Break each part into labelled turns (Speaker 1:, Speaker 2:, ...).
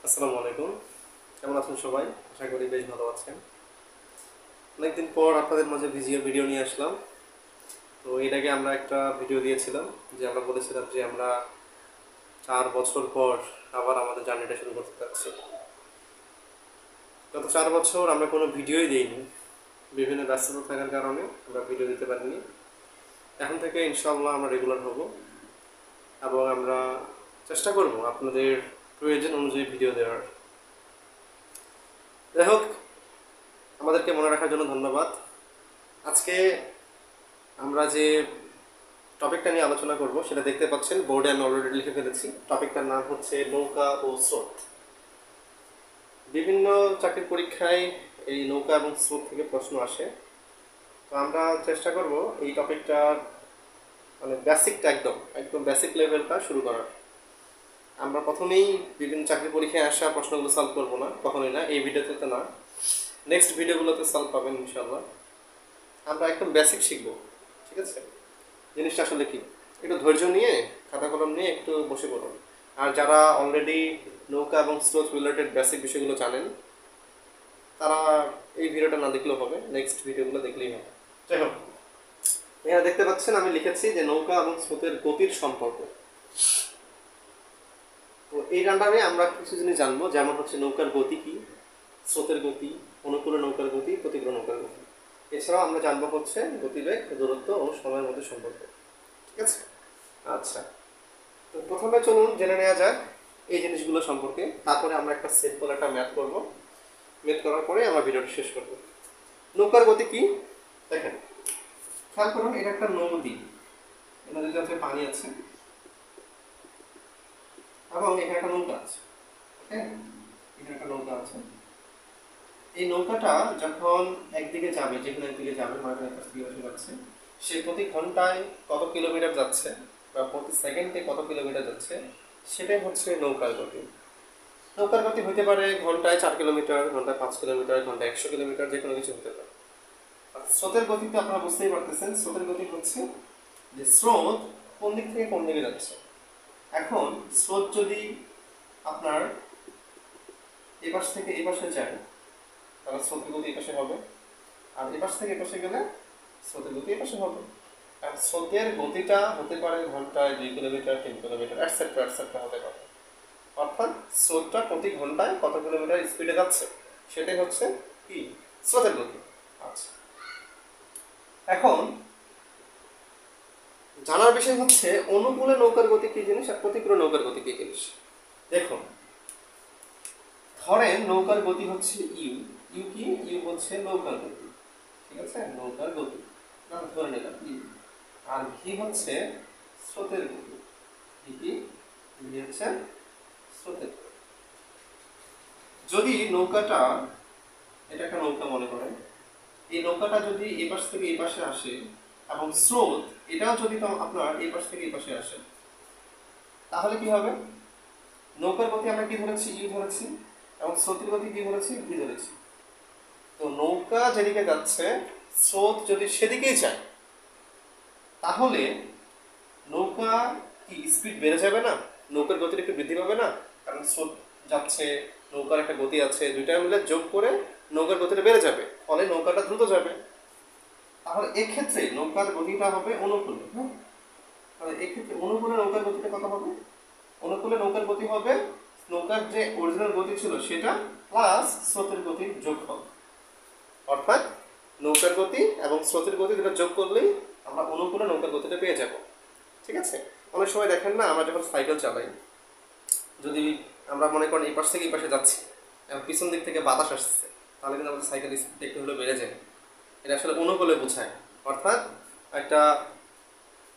Speaker 1: আসসালামু আলাইকুম। কেমন আছেন সবাই? আশা করি বেশ ভালো আছেন। অনেকদিন পর আপনাদের মাঝে ভিডিও নিয়ে আসলাম। তো এর আগে আমরা একটা ভিডিও দিয়েছিলাম যে আমরা বলেছিলাম যে আমরা 4 বছর পর আবার আমাদের জার্নিটা শুরু করতে যাচ্ছি। গত 4 বছর আমরা কোনো ভিডিওই দিইনি, বিভিন্ন ব্যস্ততা থাকার কারণে আমরা ভিডিও দিতে পারিনি। এখন থেকে ইনশাআল্লাহ আমরা রেগুলার হব এবং আমরা চেষ্টা করব আপনাদের প্রয়োজন অনুযায়ী ভিডিও দেওয়ার। যাই হোক, আমাদেরকে মনে রাখার জন্য ধন্যবাদ। আজকে আমরা যে টপিকটা নিয়ে আলোচনা করব সেটা দেখতে পাচ্ছেন বোর্ডে আমি অলরেডি লিখে ফেলেছি। টপিকটার নাম হচ্ছে নৌকা ও স্রোত। বিভিন্ন চাকরির পরীক্ষায় এই নৌকা এবং স্রোত থেকে প্রশ্ন আসে। তো আমরা চেষ্টা করব এই টপিকটা মানে বেসিকটা একদম একদম বেসিক লেভেলটা শুরু করার। আমরা প্রথমেই বিভিন্ন চাকরি পরীক্ষায় আসা প্রশ্নগুলো সলভ করবো না, কখনোই না, এই ভিডিওতে তো না, নেক্সট ভিডিওগুলোতে সলভ পাবেন ইনশাল্লাহ। আমরা একদম বেসিক শিখবো, ঠিক আছে? জিনিসটা আসলে কি, একটু ধৈর্য নিয়ে খাতা কলম নিয়ে একটু বসে পড়ুন। আর যারা অলরেডি নৌকা এবং স্রোত রিলেটেড বেসিক বিষয়গুলো জানেন তারা এই ভিডিওটা না দেখলেও হবে, নেক্সট ভিডিওগুলো দেখলেই হবে। যাই হোক, এখানে দেখতে পাচ্ছেন আমি লিখেছি যে নৌকা এবং স্রোতের গতির সম্পর্ক। তো এই রান্ডারে আমরা কিছু জিনিস জানবো, যেমন হচ্ছে নৌকার গতি কি, স্রোতের গতি, অনুকূলে নৌকার গতি, প্রতিকূলে নৌকার গতি। এছাড়াও আমরা জানবো হচ্ছে গতিবেগ, দূরত্ব ও সময়ের মধ্যে সম্পর্ক, ঠিক আছে? আচ্ছা, তো প্রথমে চলুন জেনে নেওয়া যাক এই জিনিসগুলো সম্পর্কে। তারপরে আমরা একটা সিম্পল একটা ম্যাথ করব। ম্যাথ করার পরে আমরা ভিডিওটা শেষ করব। নৌকার গতি কি দেখেন, খেয়াল করুন, এটা একটা নদী, নদীতে আছে পানি আছে এবং এখানে একটা নৌকা আছে। ওকে, এখানে একটা নৌকা আছে। এই নৌকাটা যখন একদিকে যাবে, যে কোনো একদিকে যাবে, হয়তো একটা কিলোমিটার যাচ্ছে, সে প্রতি ঘন্টায় কত কিলোমিটার যাচ্ছে বা প্রতি সেকেন্ডে কত কিলোমিটার যাচ্ছে, সেটাই হচ্ছে নৌকার গতি। নৌকার গতি হতে পারে ঘন্টায় 4 কিলোমিটার, ঘন্টায় 5 কিলোমিটার, ঘন্টায় 100 কিলোমিটার, যে কোনো কিছু হতে পারে। আর স্রোতের গতি তো আপনারা বুঝতেই পারতেছেন, স্রোতের গতি হচ্ছে যে স্রোত কোন দিক থেকে কোন দিকে যাচ্ছে। এখন স্রোত যদি আপনার এপাশ থেকে এপাশে যায় তাহলে স্রোতের গতি এপাশে হবে, আর এপাশ থেকে এপাশে গেলে স্রোতের গতি এপাশে হবে। আর স্রোতের গতিটা হতে পারে ঘন্টায় 2 কিলোমিটার, 3 কিলোমিটার, এটসেট্রা এটসেট্রা হতে পারে। অর্থাৎ স্রোতটা প্রতি ঘন্টায় কত কিলোমিটার স্পিডে যাচ্ছে সেটাই হচ্ছে কি, স্রোতের গতি। আচ্ছা, এখন জানার বিষয় হচ্ছে অনুকূলে নৌকার গতি কি জিনিস আর প্রতিকূলে নৌকার গতি কি জিনিস। দেখুন, ধরেন নৌকার গতি হচ্ছে ইউ। ইউ কি? ইউ হচ্ছে নৌকার গতি, ঠিক আছে? নৌকার গতি নাম ধরে নিলাম ইউ। আর ভি হচ্ছে স্রোতের গতি। ভি হচ্ছে স্রোতের গতি। যদি নৌকাটা, এটা একটা নৌকা মনে করেন, এই নৌকাটা যদি এই পাশ থেকে এই পাশে আসে এবং স্রোত এটাও যদি আপনার এই পাশ থেকে এই পাশে আসে, তাহলে কি হবে? নৌকার গতি আমরা কি ধরেছি? ইউ ধরেছি, এবং স্রোতের গতি কি ধরেছি? ভি ধরেছি। তো নৌকা যেদিকে যাচ্ছে, স্রোত যদি সেদিকেই যায়, তাহলে নৌকা কি স্পিড বেড়ে যাবে না? নৌকার গতির একটু বৃদ্ধি পাবে না? কারণ স্রোত যাচ্ছে, নৌকার একটা গতি আছে, দুইটা মিলে যোগ করে নৌকার গতিটা বেড়ে যাবে, ফলে নৌকাটা দ্রুত যাবে। তাহলে এক্ষেত্রে নৌকার গতিটা হবে অনুকূলে। হ্যাঁ, তাহলে এক্ষেত্রে অনুকূলে নৌকার গতিটা কত হবে? অনুকূলে নৌকার গতি হবে নৌকার যে অরিজিনাল গতি ছিল সেটা প্লাস স্রোতের গতির যোগফল। অর্থাৎ নৌকার গতি এবং স্রোতের গতি দুটো যোগ করলেই আমরা অনুকূলে নৌকার গতিটা পেয়ে যাব, ঠিক আছে? অনেক সময় দেখেন না, আমরা যখন সাইকেল চালাই, যদি আমরা মনে করেন এই পাশ থেকে এই পাশে যাচ্ছি এবং পিছন দিক থেকে বাতাস আসছে, তাহলে কিন্তু আমাদের সাইকেল স্পিড একটু হলেও বেড়ে যায়। এটা আসলে অনুকূলে বোঝায়। অর্থাৎ একটা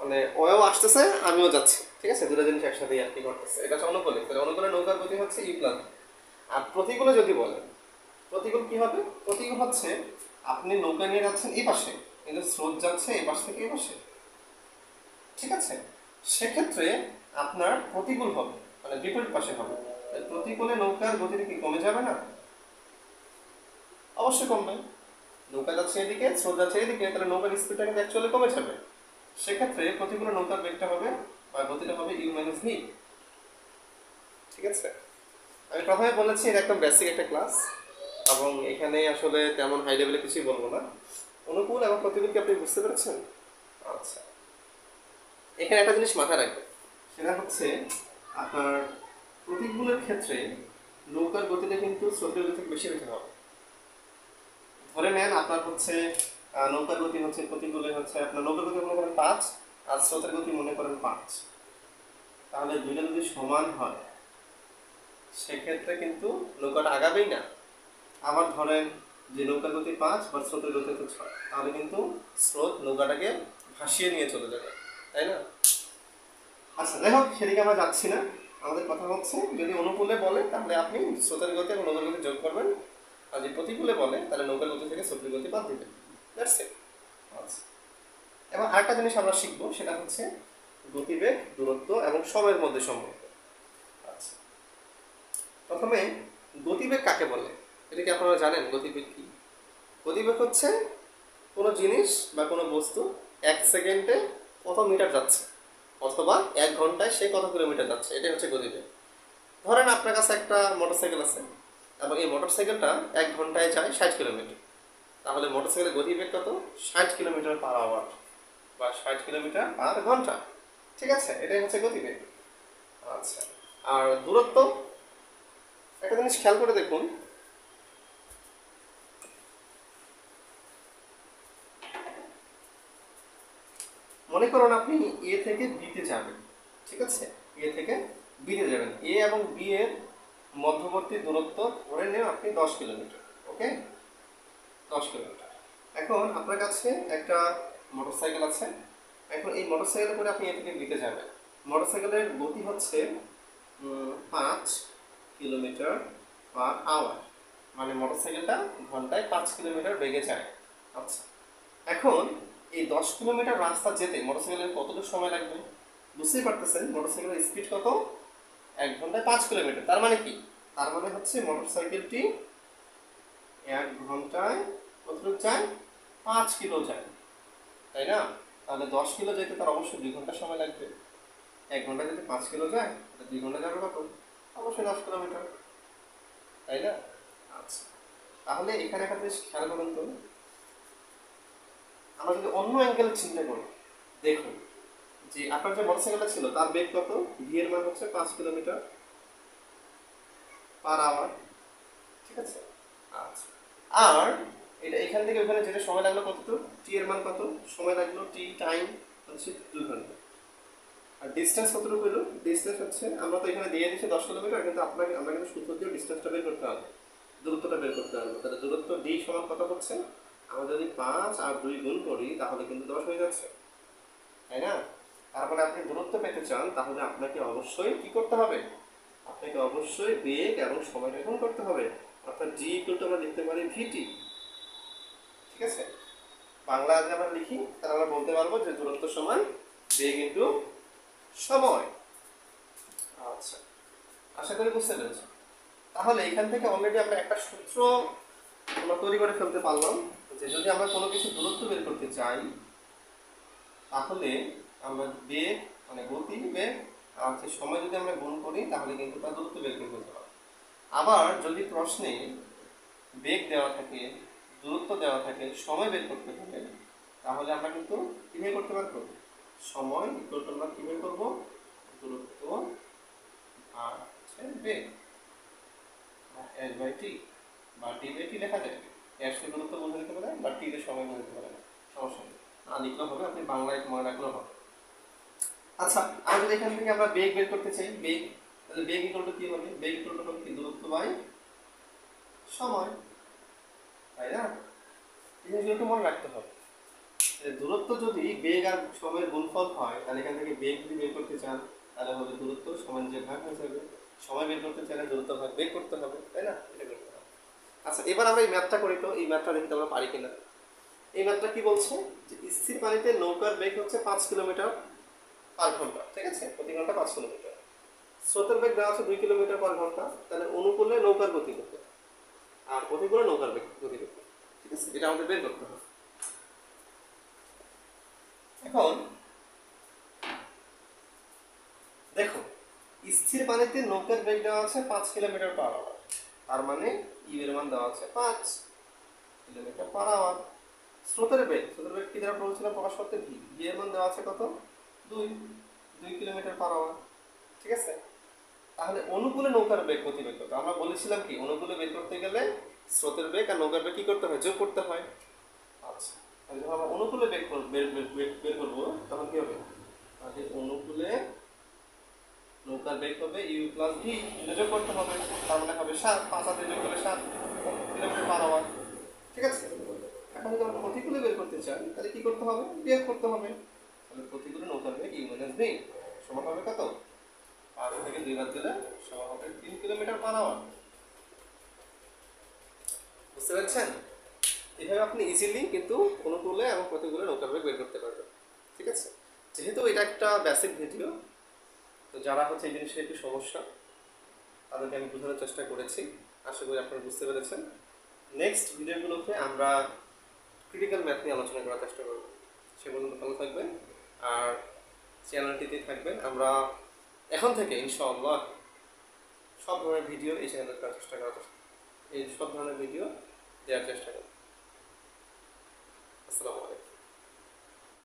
Speaker 1: মানে ওও আসতেছে আমিও যাচ্ছি, ঠিক আছে? দুটো জিনিস একসাথেই আর কি করতেছে, এটা হচ্ছে অনুকূলে। তাহলে অনুকূলে নৌকার গতি হচ্ছে ইউ প্লাস। আর প্রতিকূলে যদি বলেন, প্রতিকূল কি হবে? প্রতিকূল হচ্ছে আপনি নৌকা নিয়ে যাচ্ছেন এই পাশে, কিন্তু স্রোত যাচ্ছে এই পাশ থেকে এই পাশে, ঠিক আছে? সেক্ষেত্রে আপনার প্রতিকূল হবে, মানে বিপরীত পাশে হবে। প্রতিকূলে নৌকার গতিটা কি কমে যাবে না? অবশ্যই কমবে। নৌকা যাচ্ছে এদিকে, স্রোত যাচ্ছে এদিকে, তাহলে নৌকার স্পিডটা কিন্তু অ্যাকচুয়ালি কমে যাবে। সেক্ষেত্রে প্রতিকূলে নৌকার বেগটা হবে বা গতিটা হবে ইউ মাইনাস ভি, ঠিক আছে? আমি প্রথমে বলেছি এটা একদম বেসিক একটা ক্লাস, এবং এখানে আসলে তেমন হাই লেভেলে কিছুই বলবো না। অনুকূল এবং প্রতিকূল কি আপনি বুঝতে পেরেছেন? আচ্ছা, এখানে একটা জিনিস মাথায় রাখবেন, সেটা হচ্ছে আপনার প্রতিকূলের ক্ষেত্রে নৌকার গতিটা কিন্তু স্রোতের গতি থেকে বেশি হতে হবে। ধরে নেন আপনার হচ্ছে নৌকার গতি হচ্ছে, প্রতিকূলে হচ্ছে আপনার নৌকার গতি মনে করেন 5 আর স্রোতের গতি মনে করেন 5, তাহলে দুইটা যদি সমান হয় সেক্ষেত্রে কিন্তু নৌকাটা আগাবেই না। আবার ধরেন যে নৌকার গতি 5 বা স্রোতের গতি হচ্ছে 6, তাহলে কিন্তু স্রোত নৌকাটাকে ভাসিয়ে নিয়ে চলে যাবে, তাই না? আচ্ছা, যাই হোক, সেদিকে আমরা যাচ্ছি না। আমাদের কথা হচ্ছে যদি অনুকূলে বলে তাহলে আপনি স্রোতের গতি এবং নৌকার গতি যোগ করবেন, আর যদি প্রতিকূলে বলে তাহলে নৌকার গতি থেকে স্রোতের গতি বাদ দিবেন। That's it. আচ্ছা, এবং আরেকটা জিনিস আমরা শিখবো, সেটা হচ্ছে গতিবেগ, দূরত্ব এবং সময়ের মধ্যে সম্পর্ক। আচ্ছা, প্রথমে গতিবেগ কাকে বলে এটা কি আপনারা জানেন? গতিবেগ কি? গতিবেগ হচ্ছে কোনো জিনিস বা কোনো বস্তু 1 সেকেন্ডে কত মিটার যাচ্ছে, অথবা 1 ঘন্টায় সে কত কিলোমিটার যাচ্ছে, এটাই হচ্ছে গতিবেগ। ধরেন আপনার কাছে একটা মোটরসাইকেল আছে এবং এই মোটরসাইকেলটা 1 ঘন্টায় যায় 60 কিলোমিটার, তাহলে মোটরসাইকেলের গতিবেগ কত? 60 কিলোমিটার পার আওয়ার বা 60 কিলোমিটার পার ঘন্টা। ঠিক আছে, এটাই হচ্ছে গতিবেগ। আচ্ছা, আর দূরত্ব, একটা জিনিস খেয়াল করে দেখুন, মনে করুন আপনি এ থেকে বিতে যাবেন, ঠিক আছে? এ থেকে বিতে যাবেন, এ এবং বি এর মধ্যবর্তী দূরত্ব ধরে নিন আপনি 10 কিলোমিটার। ওকে, 10 কিলোমিটার। এখন আপনার কাছে একটা মোটরসাইকেল আছে, এখন এই মোটরসাইকেল করে আপনি এ থেকে বিতে যাবেন। মোটরসাইকেলের গতি হচ্ছে 5 কিলোমিটার পার আওয়ার, মানে মোটরসাইকেলটা ঘন্টায় 5 কিলোমিটার বেগে যায়। আচ্ছা, এখন এই 10 কিলোমিটার রাস্তা যেতে মোটরসাইকেলের কতটুকু সময় লাগবে? বুঝতেই পারতেছেন মোটরসাইকেলের স্পিড কত? 1 ঘন্টায় 5 কিলোমিটার। তার মানে কি? তার মানে হচ্ছে মোটরসাইকেলটি 1 ঘন্টায় কতটুকু যায়? 5 কিলো যায়, তাই না? তাহলে 10 কিলো যেতে তার অবশ্যই 2 ঘন্টা সময় লাগবে। 1 ঘন্টায় যদি 5 কিলো যায় তাহলে 2 ঘন্টা যাবে কত? অবশ্যই 10 কিলোমিটার, তাই না? আচ্ছা, তাহলে এখানে একটা জিনিস খেয়াল করুন তো, আমরা যদি অন্য অ্যাঙ্গেল চিন্তা করি, দেখুন যে আপনার যে মোটরসাইকেলটা ছিল তার বেগ কত? ভি এর মান হচ্ছে 5 কিলোমিটার পার আওয়ার, ঠিক আছে? আচ্ছা, আর এটা এখান থেকে ওখানে যেতে সময় লাগলো কতটুকু? টি এর মান কত? সময় লাগলো টি টাইম হচ্ছে 2 ঘন্টা। আর ডিস্টেন্স কতটুকু হলো? ডিস্টেন্স হচ্ছে, আমরা তো এখানে দিয়ে দিচ্ছি 10 কিলোমিটার, কিন্তু আমরা কিন্তু সূত্র দিয়ে ডিস্টেন্সটা বের করতে হবে, দূরত্বটা বের করতে হবে। তাহলে দূরত্ব ডি সমান কত হচ্ছে? আমরা যদি 5 আর 2 গুণ করি তাহলে কিন্তু 10 হয়ে যাচ্ছে, তাই না? তারপরে আপনি দূরত্ব পেতে চান, তাহলে আপনাকে অবশ্যই কি করতে হবে? আপনাকে অবশ্যই বেগ এবং সময়টা গুণ করতে হবে, অর্থাৎ জি ইকুয়াল টু আমরা লিখতে পারি ভিটি। ঠিক আছে, বাংলা যদি আমরা লিখি তাহলে আমরা বলতে পারবো যে দূরত্ব সমান বেগ ইন্টু সময়। আচ্ছা, আশা করি বুঝতে পেরেছি। তাহলে এখান থেকে অলরেডি আমরা একটা সূত্র আমরা তৈরি করে ফেলতে পারলাম, যে যদি আমরা কোনো কিছু দূরত্ব বের করতে চাই তাহলে আমরা বেগ মানে গতি বেগ আর যে সময় যদি আমরা গুণ করি তাহলে কিন্তু তার দূরত্ব বের করে ফেলতে পারবো। আবার যদি প্রশ্নে বেগ দেওয়া থাকে, দূরত্ব দেওয়া থাকে, সময় বের করতে হবে, তাহলে আমরা কিন্তু কীভাবে করতে পারবো? সময় ইকুয়াল টু আমরা কীভাবে করবো? দূরত্ব আর হচ্ছে বেগ, এস বাই টি বা টি বাই টি লেখা যায়। এস কে দূরত্ব বলতে দিতে পারে বা টি কে সময় বলতে পারে, সমস্যা নেই, না লিখলেও হবে, আপনি বাংলায় মনে রাখলেও হবে। আচ্ছা, আর যদি এখান থেকে আমরা বেগ বের করতে চাই, বেগ, তাহলে বেগ ইকুয়াল টু কি হবে? বেগ ইকুয়াল টু হবে কি? দূরত্ব বাই সময়, তাই না? এই জিনিসগুলো একটু মনে রাখতে হবে। দূরত্ব যদি বেগ আর সময়ের গুণফল হয় তাহলে এখান থেকে বেগ যদি বের করতে চান তাহলে হবে দূরত্ব সময় যে ভাগ হয়ে যাবে, সময় বের করতে চাইলে দূরত্ব ভাগ বের করতে হবে, তাই না? এটা করতে হবে। আচ্ছা, এবার আমরা এই ম্যাথটা করি তো, এই ম্যাথটা দেখতে আমরা পারি কিনা। এই ম্যাথটা কি বলছে? যে স্থির পানিতে নৌকার বেগ হচ্ছে 5 কিলোমিটার পার ঘন্টা, ঠিক আছে? প্রতি ঘন্টা 5 কিলোমিটার। স্রোতের বেগ দেওয়া আছে 2 কিলোমিটার পার ঘন্টা, তাহলে অনুকূলে নৌকার গতি কত আর প্রতিকূলে নৌকার বেগ গতি কত, ঠিক আছে? এটা আমাদের বের করতে হবে। এখন দেখো, স্থির পানিতে নৌকার বেগ দেওয়া আছে 5 কিলোমিটার/আওয়ার, তার মানে ইউ এর মান দেওয়া আছে 5 কিলোমিটার/আওয়ার। স্রোতের বেগ কি দ্বারা প্রকাশ করতে? ভি এর মান দেওয়া আছে কত? 2 কিলোমিটার/আওয়ার। ঠিক আছে, তাহলে অনুকূলে নৌকার বেগ গতিবেগ কত? আমরা বলেছিলাম কি অনুকূলে বের করতে গেলে স্রোতের বেগ আর নৌকার বেগ কি করতে হয়? যোগ করতে হয়। আচ্ছা, তাহলে যখন আমরা অনুকূলে বের করবো তখন কি হবে? তাহলে অনুকূলে নৌকার বেগ হবে ইউ প্লাস ভি, যোগ করতে হবে, তার মানে হবে 7, 5 হাতে যোগ করলে 7 কিলোমিটার/আওয়ার। ঠিক আছে, এখন যদি আমরা প্রতিকূলে বের করতে চাই তাহলে কি করতে হবে? বিয়োগ করতে হবে। তাহলে প্রতিকূলে নৌকার বেগ ইউ মাইনাস ভি সমান হবে কত? 5 থেকে 2 বাদ দিলে সমান হবে 3 কিলোমিটার/আওয়ার। বুঝতে পারছেন? এভাবে আপনি ইজিলি কিন্তু অনুকূলে এবং প্রতিকূলে নৌকার বেগ বের করতে পারবেন। ঠিক আছে, যেহেতু এটা একটা বেসিক ভিডিও, তো যারা হচ্ছে এই জিনিসটা একটু সমস্যা তাদেরকে আমি বোঝানোর চেষ্টা করেছি, আশা করি আপনারা বুঝতে পেরেছেন। নেক্সট ভিডিওগুলোতে আমরা ক্রিটিক্যাল ম্যাথ নিয়ে আলোচনা করার চেষ্টা করব। সে পর্যন্ত ভালো থাকবেন আর চ্যানেলটিতে থাকবেন। আমরা এখন থেকে ইনশাআল্লাহ সব ধরনের ভিডিও এই চ্যানেলে দেওয়ার চেষ্টা দেওয়ার চেষ্টা করব। আসসালামু আলাইকুম।